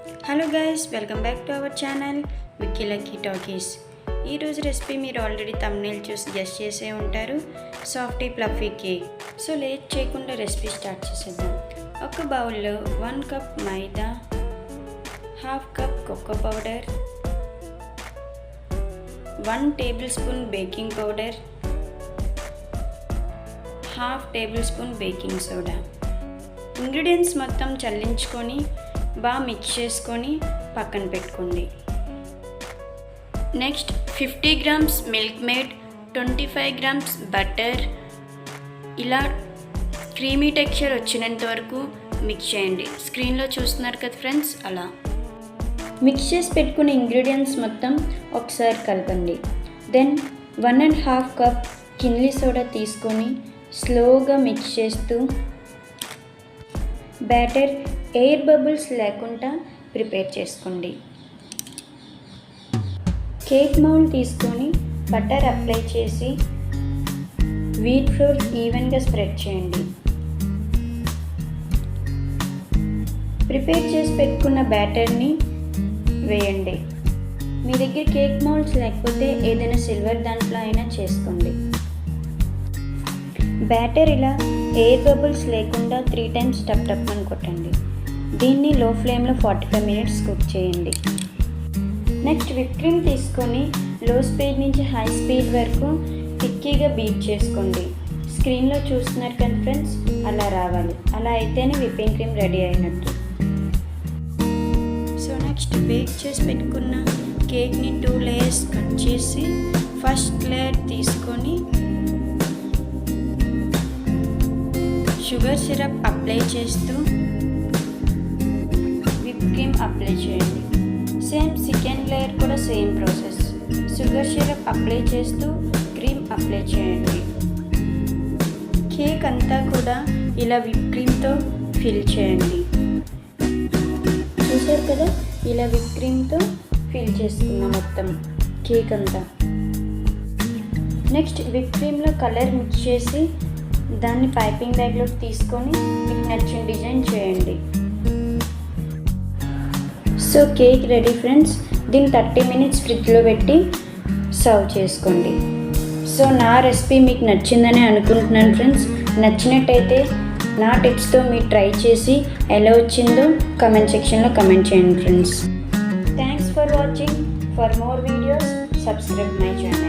Hello guys, welcome back to our channel Vicky Lucky Talkies. ఈరోజు recipe మీరు already thumbnail చూసి guess చేసే ఉంటారు, softy fluffy cake. So late చేయకుండా రెసిపీ స్టార్ట్ చేసేద్దాం. ఒక బౌల్లో 1 కప్ మైదా, 1/2 cup cocoa powder, 1 tablespoon baking powder, 1/2 tablespoon baking soda. Ingredients మొత్తం చల్లించుకొని బాగా మిక్స్ చేసుకొని పక్కన పెట్టుకోండి. Next 50 grams Milkmaid, 25 grams butter ఇలా క్రీమీ టెక్స్చర్ వచ్చినంత వరకు మిక్స్ చేయండి. స్క్రీన్లో చూస్తున్నారు కదా ఫ్రెండ్స్, అలా మిక్స్ చేసి పెట్టుకునే ఇంగ్రీడియంట్స్ మొత్తం ఒకసారి కలపండి. దెన్ 1.5 కప్ కిన్లీ సోడా తీసుకొని స్లోగా మిక్స్ చేస్తూ బ్యాటర్ ఎయిర్ బబుల్స్ లేకుండా ప్రిపేర్ చేసుకోండి. కేక్ మౌల్డ్ తీసుకొని బటర్ అప్లై చేసి వీట్ ఫ్లోర్ ఈవెన్గా స్ప్రెడ్ చేయండి. ప్రిపేర్ చేసి పెట్టుకున్న బ్యాటర్ని వేయండి. మీ దగ్గర కేక్ మౌల్డ్స్ లేకపోతే ఏదైనా సిల్వర్ దాంట్లో అయినా చేసుకోండి. బ్యాటర్ ఇలా ఎయిర్ బబుల్స్ లేకుండా 3 టైమ్స్ టప్ అని కొట్టండి. దీన్ని లో ఫ్లేమ్లో 45 మినిట్స్ కుక్ చేయండి. నెక్స్ట్ విప్క్రీమ్ తీసుకొని లో స్పీడ్ నుంచి హై స్పీడ్ వరకు థిక్కీగా బీట్ చేసుకోండి. స్క్రీన్లో చూస్తున్నారు కదా ఫ్రెండ్స్, అలా రావాలి. అలా అయితేనే విప్పింగ్ క్రీమ్ రెడీ అయినట్టు. సో నెక్స్ట్ బేక్ చేసి పెట్టుకున్న కేక్ని 2 లేయర్స్ కట్ చేసి ఫస్ట్ లేయర్ తీసుకొని షుగర్ సిరప్ అప్లై చేస్తూ విప్ క్రీమ్ అప్లై చేయండి. సేమ్ సెకండ్ లేయర్ కూడా same process. Sugar syrup apply చేస్తూ క్రీమ్ అప్లై చేయండి. కేక్ అంతా కూడా ఇలా విప్ క్రీమ్తో ఫిల్ చేయండి. చూసారు కదా, ఇలా విప్ క్రీమ్తో ఫిల్ చేసుకున్నాం మొత్తం కేక్ అంతా. నెక్స్ట్ విప్ క్రీమ్లో కలర్ మిక్స్ చేసి దాన్ని పైపింగ్ బ్యాగ్లోకి తీసుకొని మీకు నచ్చిన డిజైన్ చేయండి. So cake ready friends. దీన్ని 30 మినిట్స్ ఫ్రిడ్జ్లో పెట్టి సర్వ్ చేసుకోండి. సో నా రెసిపీ మీకు నచ్చిందని అనుకుంటున్నాను ఫ్రెండ్స్. నచ్చినట్టయితే నా టిప్స్తో మీరు ట్రై చేసి ఎలా వచ్చిందో కమెంట్ సెక్షన్లో కమెంట్ చేయండి friends. Thanks for watching. For more videos subscribe my channel.